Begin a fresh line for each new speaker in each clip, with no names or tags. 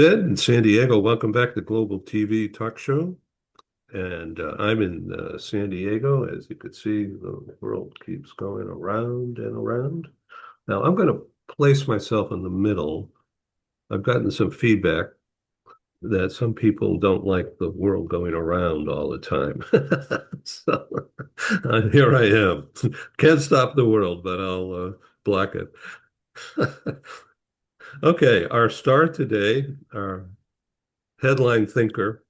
Ed in San Diego, welcome back to Global TV Talk Show. And I'm in San Diego. As you can see, the world keeps going around and around. Now, I'm going to place myself in the middle. I've gotten some feedback that some people don't like the world going around all the time. So here I am. Can't stop the world, but I'll block it. Okay, our star today, our headline thinker,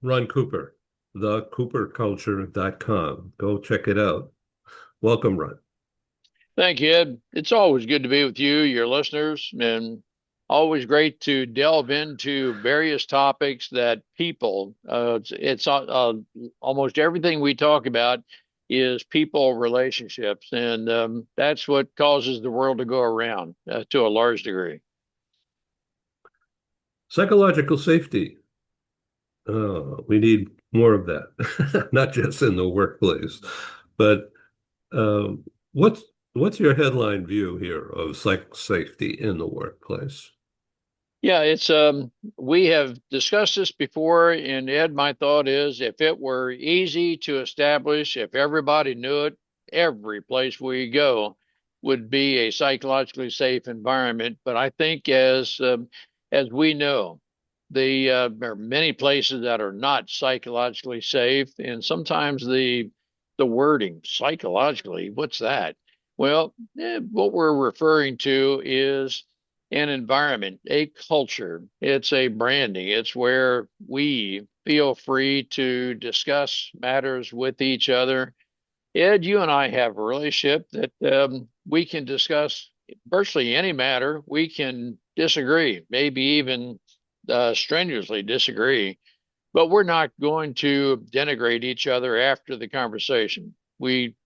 Ron Cooper, thecooperculture.com. Go check it out. Welcome, Ron.
Thank you, Ed. It's always good to be with you, your listeners, and always great to delve into various topics that people, almost everything we talk about is people relationships, and that's what causes the world to go around to a large degree.
Psychological safety. We need more of that, not just in the workplace. But um, what's what's your headline view here of psych safety in the workplace?
Yeah, it's we have discussed this before, and Ed, my thought is if it were easy to establish, if everybody knew it, every place we go would be a psychologically safe environment. But I think as we know, there are many places that are not psychologically safe, and sometimes the wording psychologically, what's that? Well, what we're referring to is an environment, a culture. It's a branding. It's where we feel free to discuss matters with each other. Ed, you and I have a relationship that we can discuss virtually any matter. We can disagree, maybe even strenuously disagree, but we're not going to denigrate each other after the conversation. We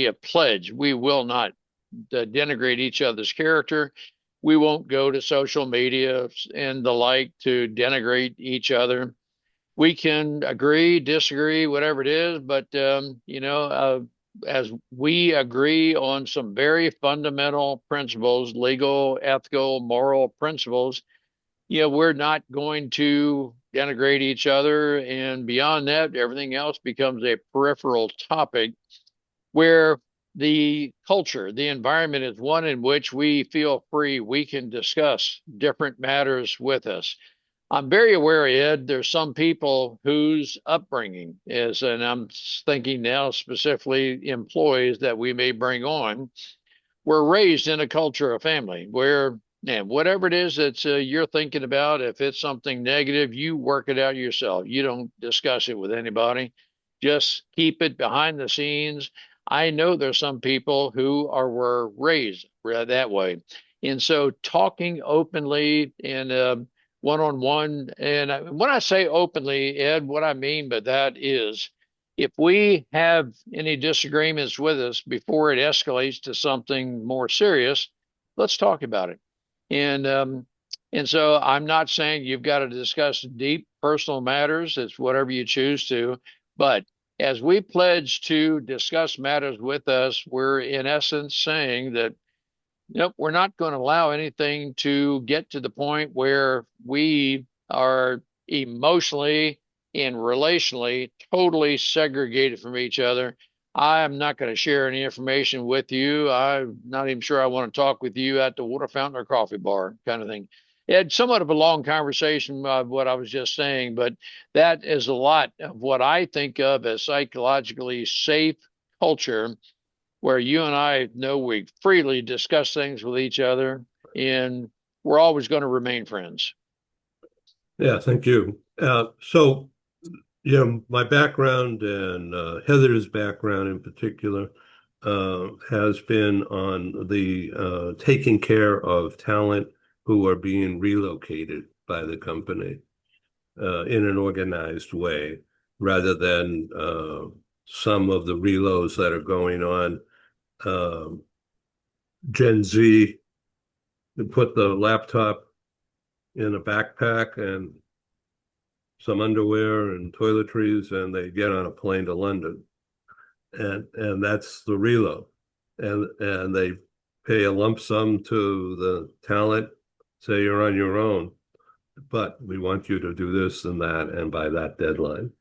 have pledged we will not denigrate each other's character. We won't go to social media and the like to denigrate each other. We can agree, disagree, whatever it is, but as we agree on some very fundamental principles, legal, ethical, moral principles, we're not going to denigrate each other. And beyond that, everything else becomes a peripheral topic where the culture, the environment is one in which we feel free. We can discuss different matters with us. I'm very aware, Ed, there's some people whose upbringing is, and I'm thinking now specifically employees that we may bring on, were raised in a culture of family where, and whatever it is that you're thinking about, if it's something negative, you work it out yourself. You don't discuss it with anybody. Just keep it behind the scenes. I know there's some people who were raised that way, and so talking openly and one-on-one, and when I say openly, Ed, what I mean by that is if we have any disagreements with us before it escalates to something more serious, let's talk about it. And and so I'm not saying you've got to discuss deep personal matters. It's whatever you choose to. But as we pledge to discuss matters with us, we're in essence saying that nope, we're not going to allow anything to get to the point where we are emotionally and relationally totally segregated from each other. I'm not going to share any information with you. I'm not even sure I want to talk with you at the water fountain or coffee bar, kind of thing. It had somewhat of a long conversation of what I was just saying, but that is a lot of what I think of as psychologically safe culture where you and I know we freely discuss things with each other and we're always going to remain friends.
Yeah, thank you. My background and Heather's background in particular has been on the taking care of talent who are being relocated by the company in an organized way, rather than some of the reloads that are going on. Gen Z put the laptop in a backpack and some underwear and toiletries, and they get on a plane to London, and that's the reload, and they pay a lump sum to the talent say you're on your own, but we want you to do this and that and by that deadline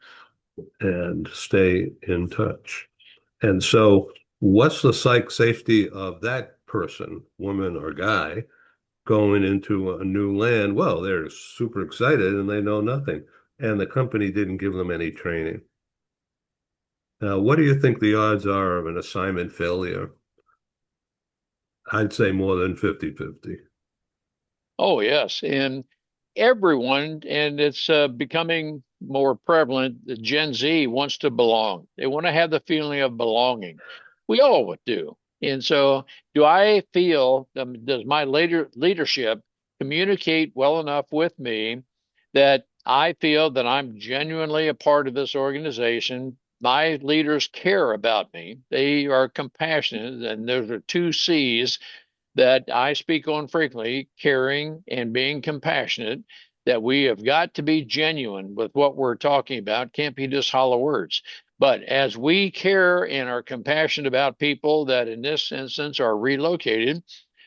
and stay in touch. And so, what's the psych safety of that person, woman or guy, going into a new land? Well, they're super excited and they know nothing. And the company didn't give them any training. Now, what do you think the odds are of an assignment failure? I'd say more than 50-50.
Oh, yes. And everyone, and it's becoming more prevalent, the Gen Z wants to belong. They want to have the feeling of belonging. We all would do. And so, do I feel, does my later leadership communicate well enough with me that I feel that I'm genuinely a part of this organization? My leaders care about me. They are compassionate, and those are two C's that I speak on frequently, caring and being compassionate, that we have got to be genuine with what we're talking about. Can't be just hollow words. But as we care and are compassionate about people that in this instance are relocated,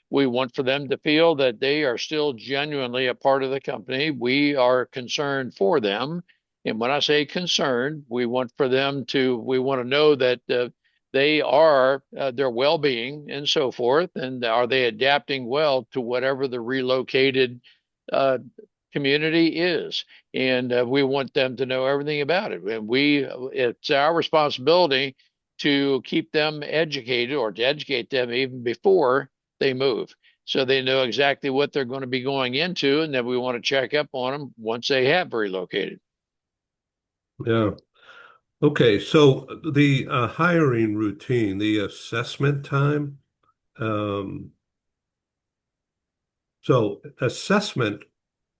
we want for them to feel that they are still genuinely a part of the company. We are concerned for them. And when I say concerned, we want to know that they are their well-being and so forth, and are they adapting well to whatever the relocated uh, community is. And we want them to know everything about it. And it's our responsibility to keep them educated or to educate them even before they move. So they know exactly what they're going to be going into, and then we want to check up on them once they have relocated.
Yeah. Okay. So the hiring routine, the assessment time. Um, so assessment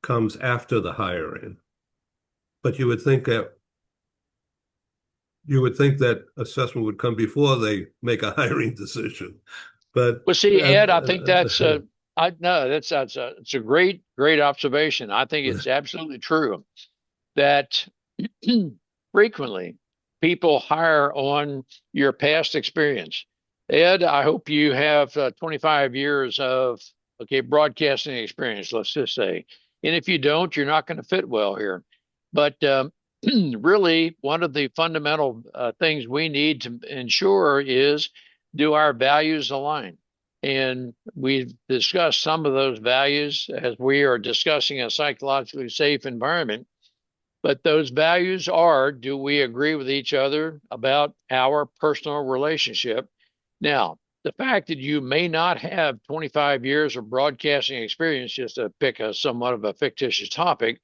comes after the hiring, but you would think that assessment would come before they make a hiring decision. But
Well, see, Ed, I think that's I no, that's a it's a great observation. I think it's absolutely true that frequently people hire on your past experience. Ed, I hope you have 25 years of broadcasting experience, let's just say. And if you don't, you're not going to fit well here. But really, one of the fundamental things we need to ensure is, do our values align? And we've discussed some of those values as we are discussing a psychologically safe environment. But those values are, do we agree with each other about our personal relationship? Now, the fact that you may not have 25 years of broadcasting experience, just to pick a somewhat of a fictitious topic,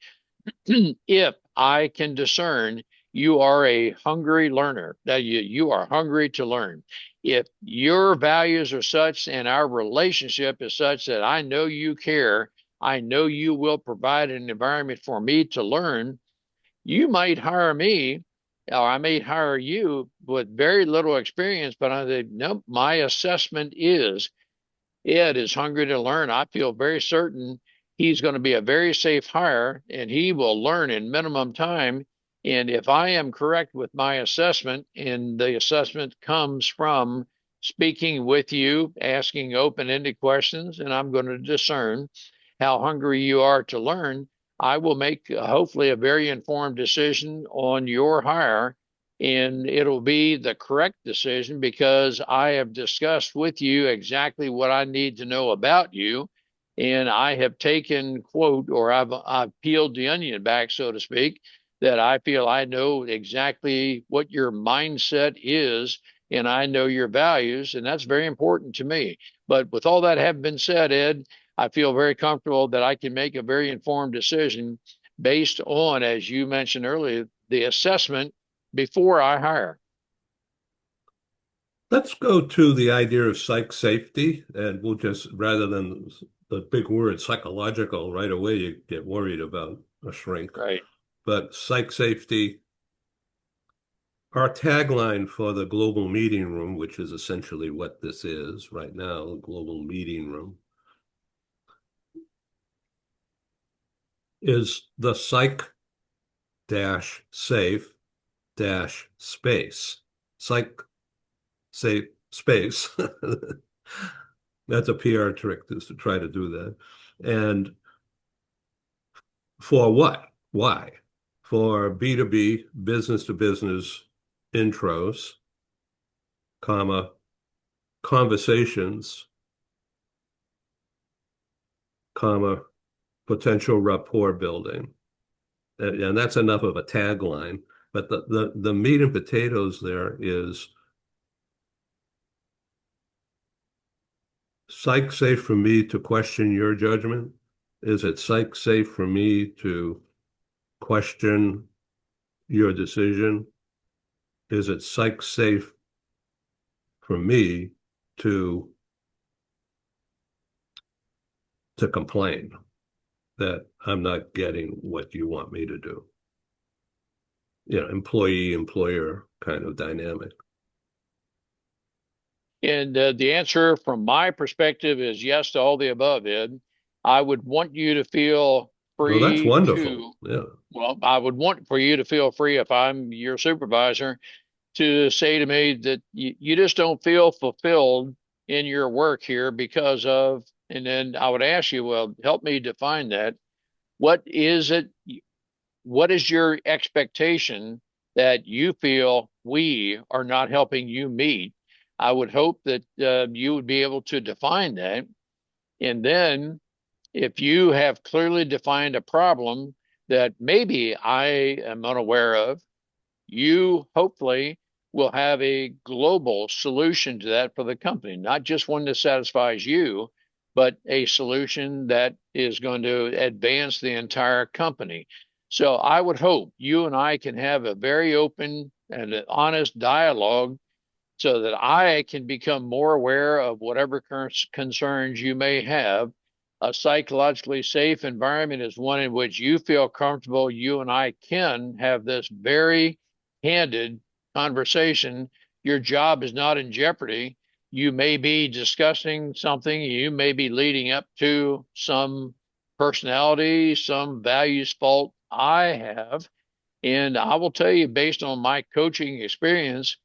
if I can discern you are a hungry learner, that you are hungry to learn. If your values are such and our relationship is such that I know you care, I know you will provide an environment for me to learn, you might hire me, or I may hire you with very little experience, but I say, nope, my assessment is Ed is hungry to learn. I feel very certain he's going to be a very safe hire and he will learn in minimum time. And if I am correct with my assessment, and the assessment comes from speaking with you, asking open ended questions, and I'm going to discern how hungry you are to learn, I will make hopefully a very informed decision on your hire, and it'll be the correct decision because I have discussed with you exactly what I need to know about you. And I have taken quote, or I've peeled the onion back, so to speak, that I feel I know exactly what your mindset is and I know your values. And that's very important to me. But with all that having been said, Ed, I feel very comfortable that I can make a very informed decision based on, as you mentioned earlier, the assessment before I hire.
let's go to the idea of psych safety, and we'll just, rather than the big word psychological, right away you get worried about a shrink.
Right.
But psych safety, our tagline for the global meeting room, which is essentially what this is right now, the global meeting room, is the psych dash safe dash space. Psych safe space. That's a PR trick, is to try to do that. And For what? Why? For B2B, business to business intros, comma, conversations, comma, potential rapport building. And that's enough of a tagline. But the meat and potatoes there is psych safe for me to question your judgment? Is it psych safe for me to question your decision? Is it psych safe for me to complain that I'm not getting what you want me to do? Employee employer kind of dynamic.
And the answer from my perspective is yes to all the above, Ed. I would want you to feel
Well, that's
free
wonderful.
to,
Yeah.
well, I would want for you to feel free if I'm your supervisor to say to me that you just don't feel fulfilled in your work here because of, and then I would ask you, well, help me define that. What is it? What is your expectation that you feel we are not helping you meet? I would hope that you would be able to define that. And then if you have clearly defined a problem that maybe I am unaware of, you hopefully will have a global solution to that for the company, not just one that satisfies you, but a solution that is going to advance the entire company. So I would hope you and I can have a very open and honest dialogue so that I can become more aware of whatever concerns you may have. A psychologically safe environment is one in which you feel comfortable. You and I can have this very candid conversation. Your job is not in jeopardy. You may be discussing something, you may be leading up to some personality, some values fault I have. And I will tell you, based on my coaching experience,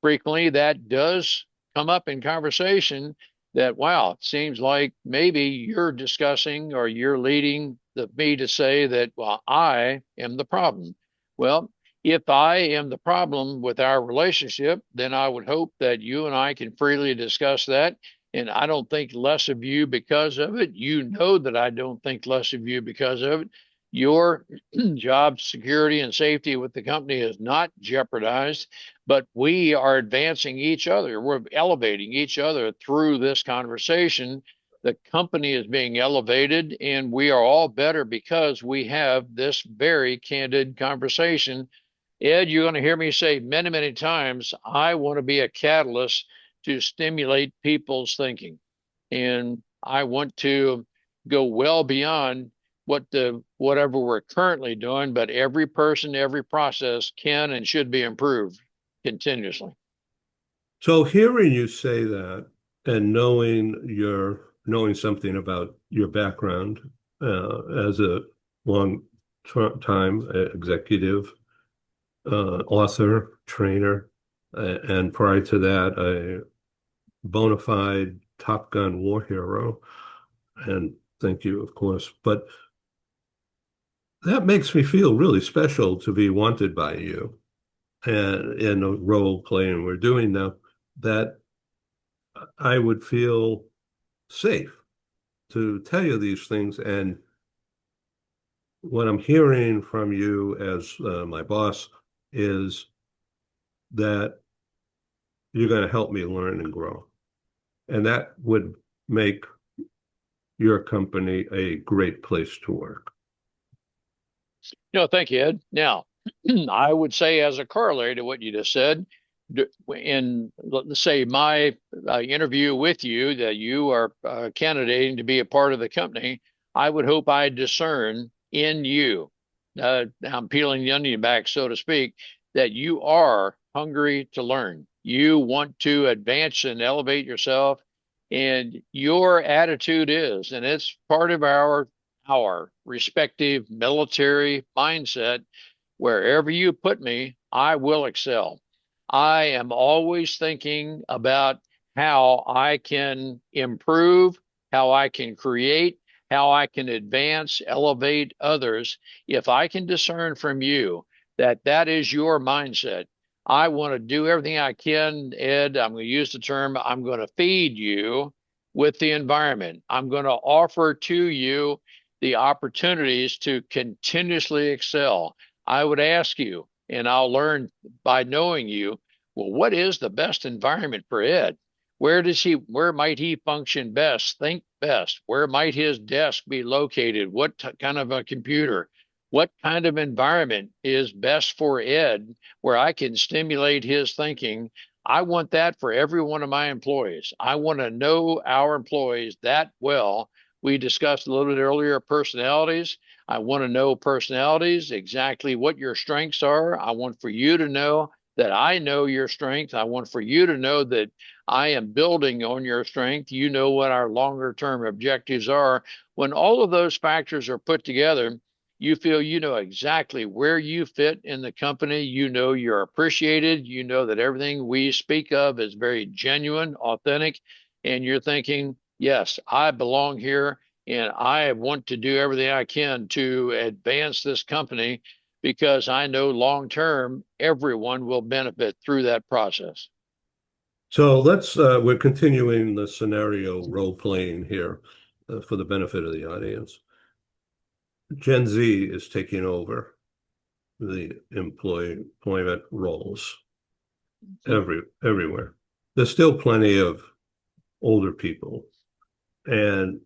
frequently that does come up in conversation that, wow, it seems like maybe you're discussing or you're leading me to say that, well, I am the problem. Well, if I am the problem with our relationship, then I would hope that you and I can freely discuss that. And I don't think less of you because of it. You know that I don't think less of you because of it. Your job security and safety with the company is not jeopardized, but we are advancing each other. We're elevating each other through this conversation. The company is being elevated, and we are all better because we have this very candid conversation. Ed, you're going to hear me say many, many times, I want to be a catalyst to stimulate people's thinking. And I want to go well beyond whatever we're currently doing, but every person, every process can and should be improved continuously.
So hearing you say that and knowing something about your background as a long time executive, author, trainer, and prior to that, a bona fide Top Gun war hero, and thank you, of course. But that makes me feel really special to be wanted by you and in the role playing we're doing now, that I would feel safe to tell you these things. And what I'm hearing from you as my boss is that you're going to help me learn and grow. And that would make your company a great place to work.
No, thank you, Ed. Now, I would say, as a corollary to what you just said, in let's say my interview with you that you are candidating to be a part of the company, I would hope I discern in you, I'm peeling the onion back, so to speak, that you are hungry to learn. You want to advance and elevate yourself, and your attitude is, and it's part of our respective military mindset. Wherever you put me, I will excel. I am always thinking about how I can improve, how I can create, how I can advance, elevate others. If I can discern from you that that is your mindset, I want to do everything I can, Ed. I'm going to use the term, I'm going to feed you with the environment. I'm going to offer to you the opportunities to continuously excel. I would ask you, and I'll learn by knowing you, well, what is the best environment for Ed? Where might he function best, think best? Where might his desk be located? What kind of a computer? What kind of environment is best for Ed where I can stimulate his thinking? I want that for every one of my employees. I want to know our employees that well. We discussed a little bit earlier personalities. I want to know personalities, exactly what your strengths are. I want for you to know that I know your strengths. I want for you to know that I am building on your strength. You know what our longer term objectives are. When all of those factors are put together, you feel you know exactly where you fit in the company. You know you're appreciated. You know that everything we speak of is very genuine, authentic. And you're thinking, yes, I belong here and I want to do everything I can to advance this company because I know long term everyone will benefit through that process.
So we're continuing the scenario role playing here for the benefit of the audience. Gen Z is taking over the employment roles everywhere. There's still plenty of older people, and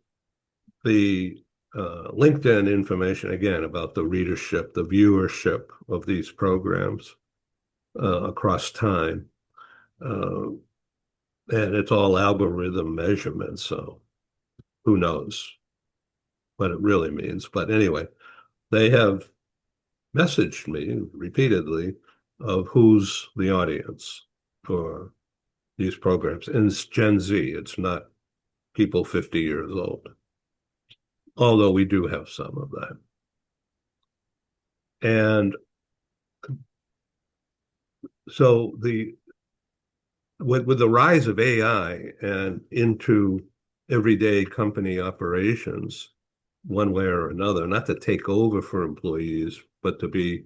the LinkedIn information again about the readership, the viewership of these programs across time, uh, and it's all algorithm measurement. So who knows what it really means? But anyway, they have messaged me repeatedly of who's the audience for these programs. And it's Gen Z, it's not people 50 years old, although we do have some of that. And so with the rise of AI and into everyday company operations, one way or another, not to take over for employees, but to be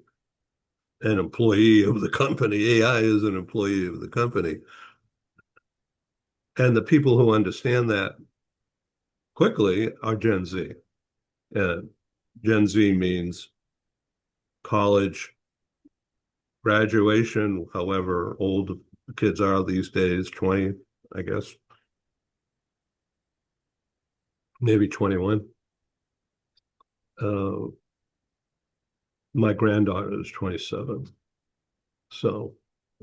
an employee of the company. AI is an employee of the company. And the people who understand that quickly are Gen Z. And Gen Z means college graduation, however old the kids are these days, 20, I guess, maybe 21. Uh, my granddaughter is 27. So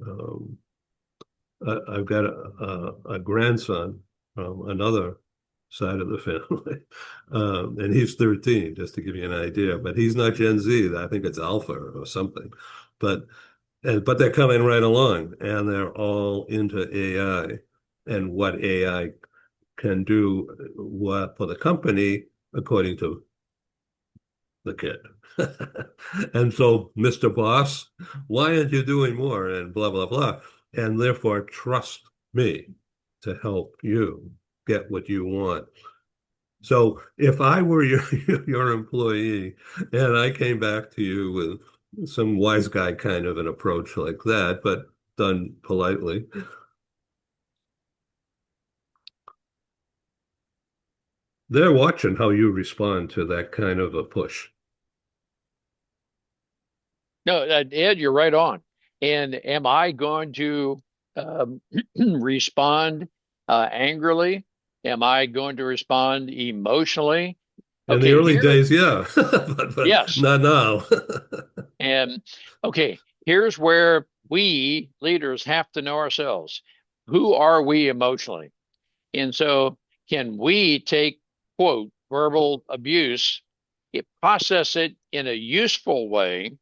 um, I've got a grandson from another side of the family, and he's 13, just to give you an idea. But he's not Gen Z. I think it's Alpha or something. But but they're coming right along, and they're all into AI and what AI can do what for the company according to the kid. And so, Mr. Boss, why aren't you doing more? And blah, blah, blah. And therefore, trust me to help you get what you want. So if I were your employee and I came back to you with some wise guy kind of an approach like that, but done politely, they're watching how you respond to that kind of a push.
No, Ed, you're right on. And am I going to um, respond angrily? Am I going to respond emotionally?
In the
Okay,
early
here,
days, yeah, but
yes.
not now.
And okay, here's where we leaders have to know ourselves. Who are we emotionally? And so, can we take, quote, verbal abuse, process it in a useful way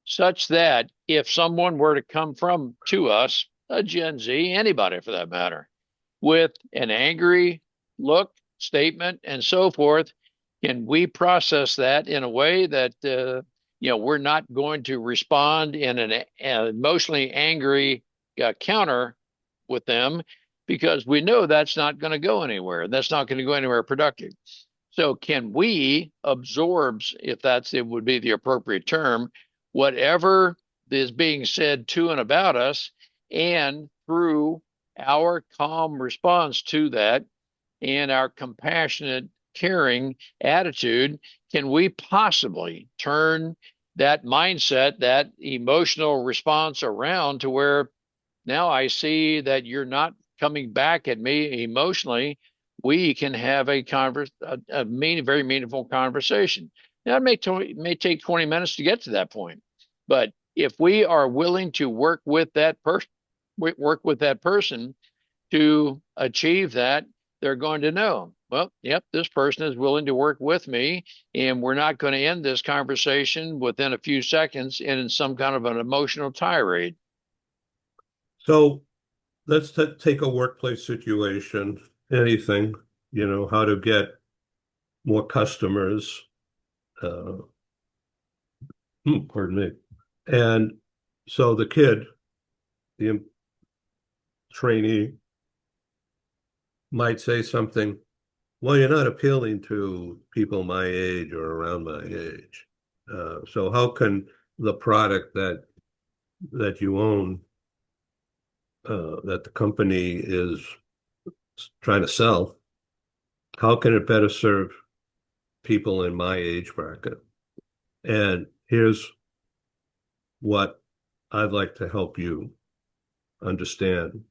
such that if someone were to come from to us, a Gen Z, anybody for that matter, with an angry look, statement, and so forth, can we process that in a way that we're not going to respond in an emotionally angry counter with them because we know that's not going to go anywhere. That's not going to go anywhere productive. So can we absorb, if that's it would be the appropriate term, whatever is being said to and about us, and through our calm response to that and our compassionate, caring attitude, can we possibly turn that mindset, that emotional response around to where now I see that you're not coming back at me emotionally. We can have very meaningful conversation. Now, may take 20 minutes to get to that point, but if we are willing to work with that person to achieve that, they're going to know, well, yep, this person is willing to work with me, and we're not going to end this conversation within a few seconds in some kind of an emotional tirade.
So let's take a workplace situation, anything, how to get more customers, uh, pardon me. And so the kid, the trainee, might say something, well, you're not appealing to people my age or around my age. So how can the product that you own, that the company is trying to sell, how can it better serve people in my age bracket? And here's what I'd like to help you understand,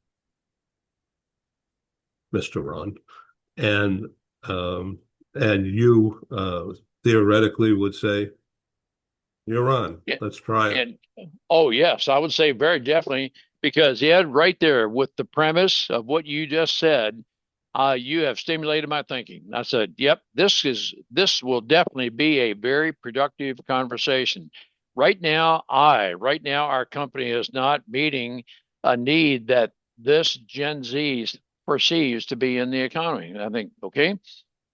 Mr. Ron. And you theoretically would say, you're on.
Yeah.
Let's try it.
And oh, yes, I would say very definitely, because Ed, right there with the premise of what you just said, you have stimulated my thinking. I said, yep, this will definitely be a very productive conversation. Right now, our company is not meeting a need that this Gen Z perceives to be in the economy. I think, okay,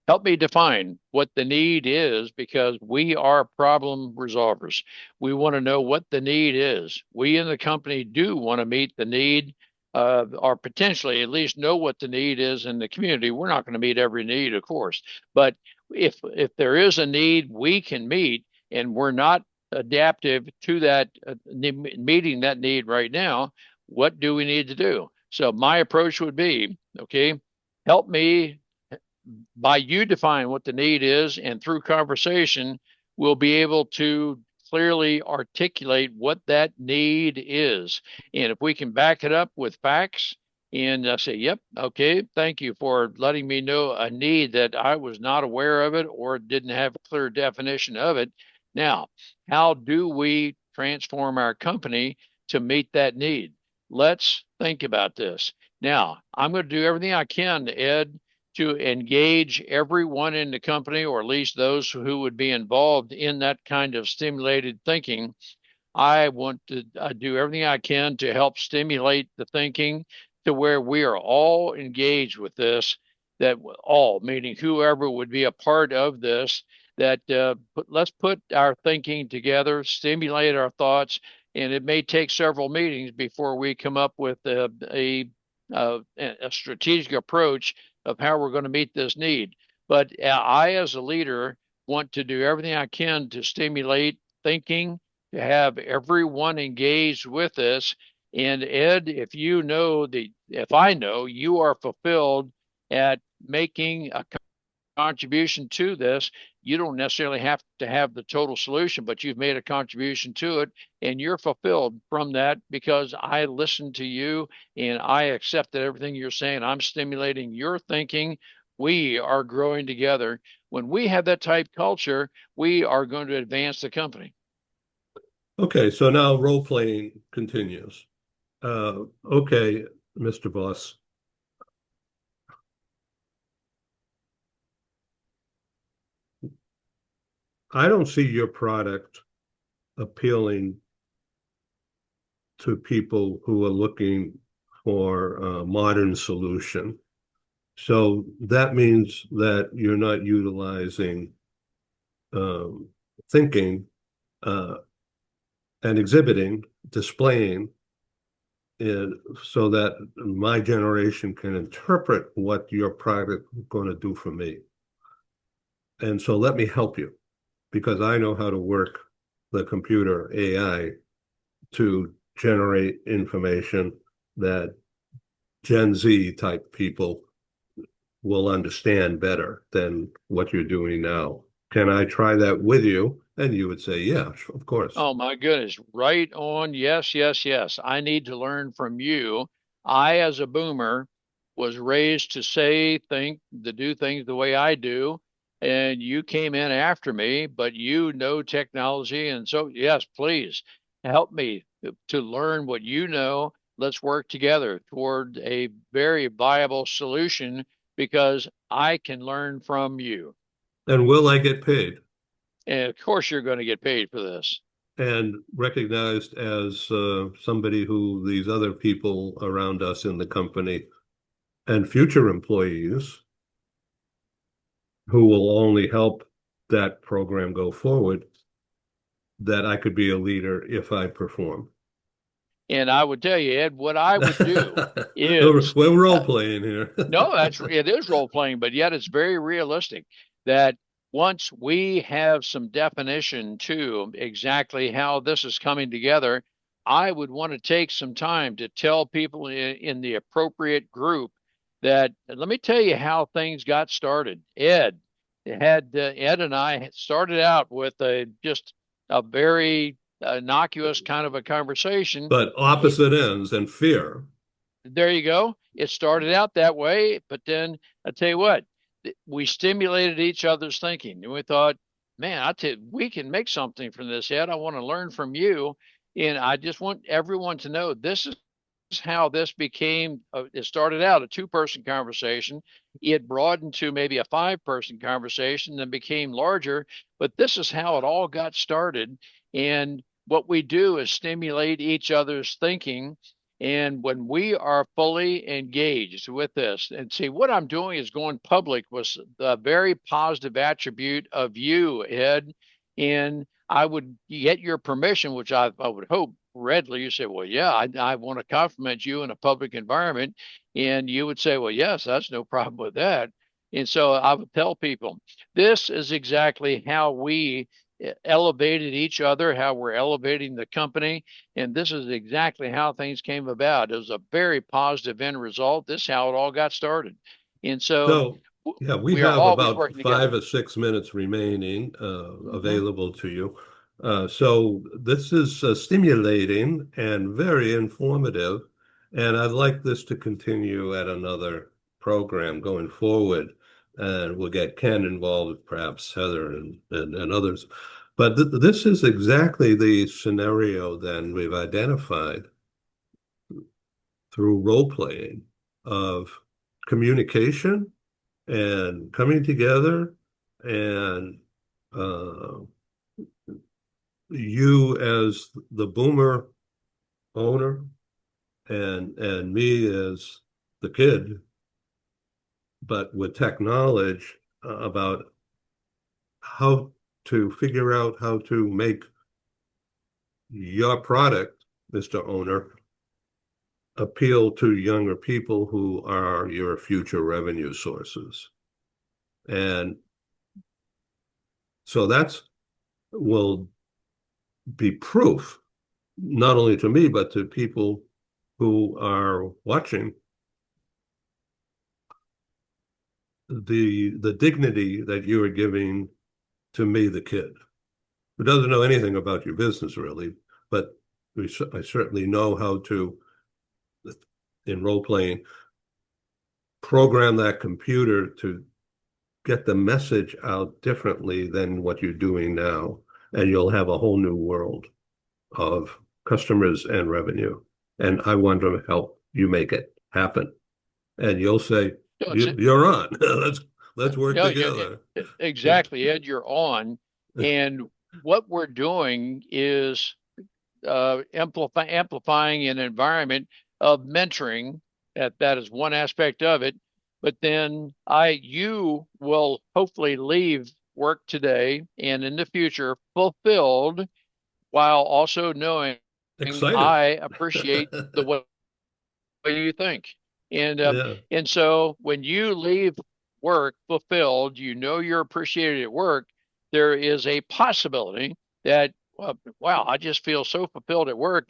help me define what the need is, because we are problem resolvers. We want to know what the need is. We in the company do want to meet the need, or potentially at least know what the need is in the community. We're not going to meet every need, of course, but if there is a need we can meet, and we're not adaptive to that, meeting that need right now, what do we need to do? So my approach would be, okay, help me by you define what the need is, and through conversation, we'll be able to clearly articulate what that need is. And if we can back it up with facts and say, yep, okay, thank you for letting me know a need that I was not aware of it or didn't have a clear definition of it. Now, how do we transform our company to meet that need? Let's think about this. Now, I'm going to do everything I can, Ed, to engage everyone in the company, or at least those who would be involved in that kind of stimulated thinking. I want to do everything I can to help stimulate the thinking to where we are all engaged with this, that all, meaning whoever would be a part of this, that let's put our thinking together, stimulate our thoughts, and it may take several meetings before we come up with a strategic approach of how we're going to meet this need. But I, as a leader, want to do everything I can to stimulate thinking, to have everyone engaged with this. And Ed, if I know you are fulfilled at making a contribution to this, you don't necessarily have to have the total solution, but you've made a contribution to it, and you're fulfilled from that because I listened to you and I accepted everything you're saying. I'm stimulating your thinking. We are growing together. When we have that type culture, we are going to advance the company.
Okay, so now role playing continues. Okay, Mr. Boss, I don't see your product appealing to people who are looking for a modern solution. So that means that you're not utilizing um, thinking uh, and exhibiting, displaying, so that my generation can interpret what your product is going to do for me. And so let me help you because I know how to work the computer AI to generate information that Gen Z type people will understand better than what you're doing now. Can I try that with you? And you would say, yeah, of course.
Oh my goodness. Right on. Yes, yes, yes. I need to learn from you. I, as a boomer, was raised to say, think, to do things the way I do. And you came in after me, but you know technology. And so, yes, please help me to learn what you know. Let's work together toward a very viable solution because I can learn from you.
And will I get paid
And of course, you're going to get paid for this.
and recognized as somebody who these other people around us in the company and future employees who will only help that program go forward, that I could be a leader if I perform.
And I would tell you, Ed, what I would do
We're
is
role
uh,
playing here.
no, it is role playing, but yet it's very realistic that once we have some definition to exactly how this is coming together, I would want to take some time to tell people in the appropriate group that let me tell you how things got started. Ed and I had started out with a just a very innocuous kind of a conversation.
But opposite ends and fear.
There you go. It started out that way, but then I tell you what, we stimulated each other's thinking, and we thought, man, we can make something from this, Ed. I want to learn from you, and I just want everyone to know this is how this became. It started out a two-person conversation. It broadened to maybe a five-person conversation, then became larger. But this is how it all got started, and what we do is stimulate each other's thinking and when we are fully engaged with this, and see what I'm doing is going public was a very positive attribute of you, Ed. And I would get your permission, which I would hope readily. You say, well, yeah, I want to compliment you in a public environment. And you would say, well, yes, that's no problem with that. And so I would tell people this is exactly how we elevated each other, how we're elevating the company and this is exactly how things came about. It was a very positive end result. This is how it all got started. And so
So, yeah, we
we are
have
always
about
working
five
together.
or 6 minutes remaining
Hmm.
available to you. So this is stimulating and very informative, and I'd like this to continue at another program going forward. And we'll get Ken involved, perhaps Heather and others. But th this is exactly the scenario then we've identified through role playing of communication and coming together and uh, you as the boomer owner and me as the kid, but with tech knowledge about how to figure out how to make your product, Mr. Owner, appeal to younger people who are your future revenue sources. And so that's will be proof, not only to me, but to people who are watching the dignity that you are giving to me, the kid, who doesn't know anything about your business really, but I certainly know how to, in role playing, program that computer to get the message out differently than what you're doing now. And you'll have a whole new world of customers and revenue. And I want to help you make it happen. And you'll say,
No, it's,
You're on. Let's work
no,
together."
exactly, Ed, you're on. And what we're doing is amplifying an environment of mentoring. That is one aspect of it. But then you will hopefully leave work today and in the future fulfilled while also knowing
Excited.
I appreciate the way you think. And
Yeah.
and so when you leave work fulfilled, you know you're appreciated at work, there is a possibility that, wow, I just feel so fulfilled at work.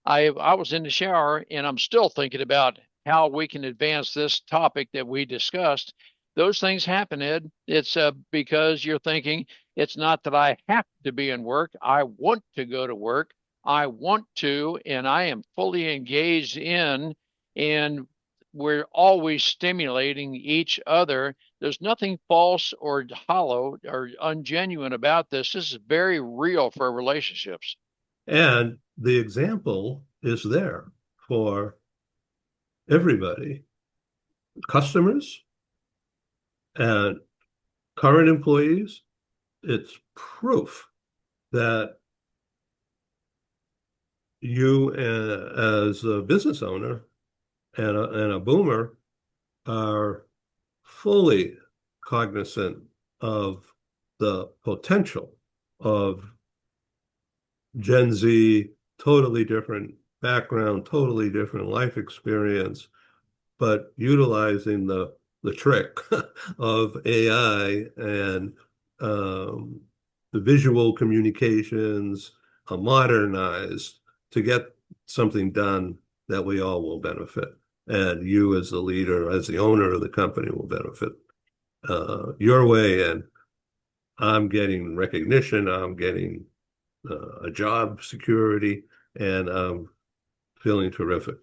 I was in the shower and I'm still thinking about how we can advance this topic that we discussed. Those things happen, Ed. It's because you're thinking it's not that I have to be in work. I want to go to work. I want to, and I am fully engaged in, and we're always stimulating each other. There's nothing false or hollow or ungenuine about this. This is very real for relationships.
And the example is there for everybody, customers and current employees. It's proof that you, as a business owner and a boomer, are fully cognizant of the potential of Gen Z, totally different background, totally different life experience, but utilizing the trick of AI and um, the visual communications modernized to get something done that we all will benefit. And you, as the leader, as the owner of the company, will benefit your way. And I'm getting recognition, I'm getting a job security, and I'm feeling terrific.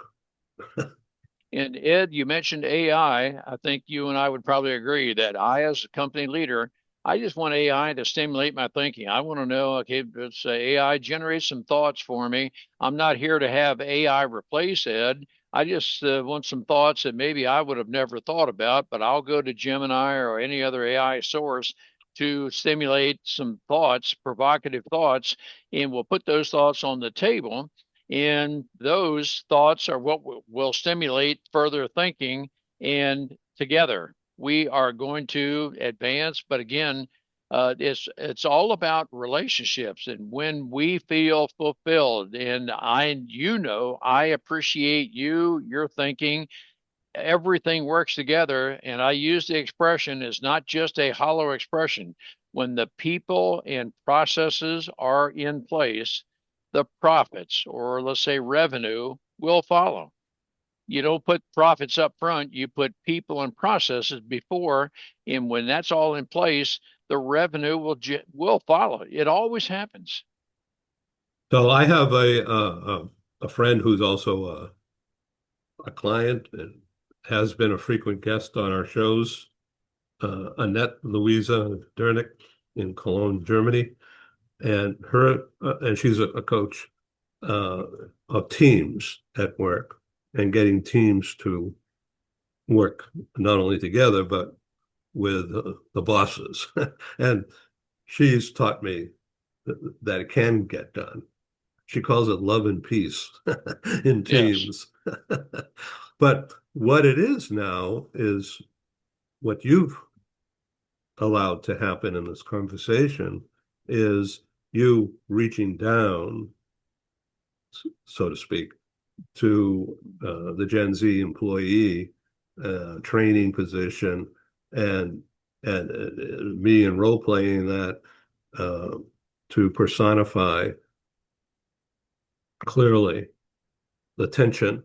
And Ed, you mentioned AI. I think you and I would probably agree that as a company leader, I just want AI to stimulate my thinking. I want to know, okay, let's say AI generate some thoughts for me. I'm not here to have AI replace Ed. I just want some thoughts that maybe I would have never thought about, but I'll go to Gemini or any other AI source to stimulate some thoughts, provocative thoughts, and we'll put those thoughts on the table, and those thoughts are what will stimulate further thinking. And together we are going to advance. But again, it's all about relationships. And when we feel fulfilled, and I appreciate you, your thinking, everything works together. And I use the expression is not just a hollow expression. When the people and processes are in place, the profits, or let's say revenue, will follow. You don't put profits up front, you put people and processes before. And when that's all in place, the revenue will follow. It always happens.
So I have a friend who's also a client and has been a frequent guest on our shows, Annette Louisa Dernick in Cologne, Germany, and she's a coach uh, of teams at work and getting teams to work not only together but with the bosses. And she's taught me that it can get done. She calls it love and peace in
Yes.
teams. But what it is now is what you've allowed to happen in this conversation is you reaching down, so to speak, to the Gen Z employee training position and me and role playing that uh, to personify clearly the tension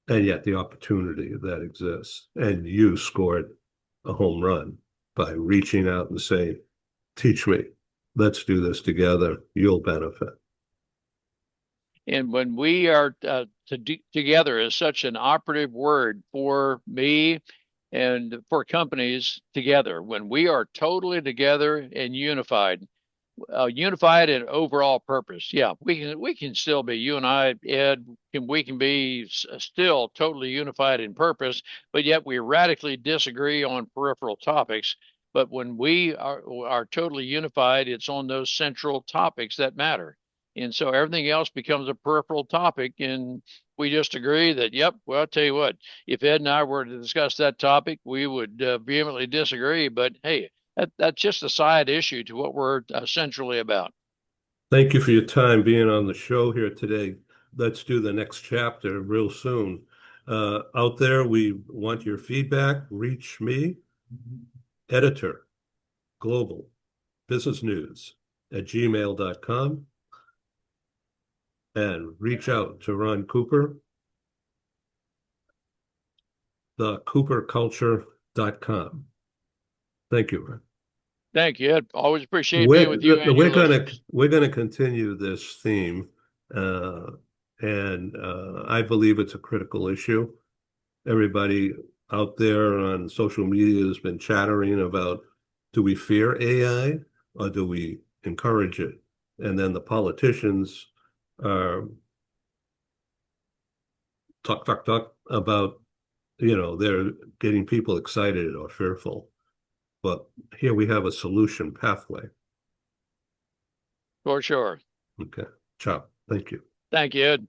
and yet the opportunity that exists. And you scored a home run by reaching out and saying, teach me, let's do this together, you'll benefit.
And when we are together is such an operative word for me and for companies together. When we are totally together and unified in overall purpose. Yeah, we can still be, you and I, Ed, we can be still totally unified in purpose, but yet we radically disagree on peripheral topics. But when we are totally unified, it's on those central topics that matter. And so everything else becomes a peripheral topic. And we just agree that, yep, well, I'll tell you what, if Ed and I were to discuss that topic, we would vehemently disagree. But hey, that's just a side issue to what we're centrally about.
Thank you for your time being on the show here today. Let's do the next chapter real soon. Out there, we want your feedback. Reach me editor, global business news at gmail.com, and reach out to Ron Cooper, thecooperculture.com. Thank you, Ron.
Thank you, Ed. Always appreciate being with you
We're,
and your listeners.
we're gonna continue this theme, and I believe it's a critical issue. Everybody out there on social media has been chattering about, do we fear AI or do we encourage it? And then the politicians are talk about, they're getting people excited or fearful. But here we have a solution pathway.
For sure.
Okay. Ciao. Thank you.
Thank you, Ed.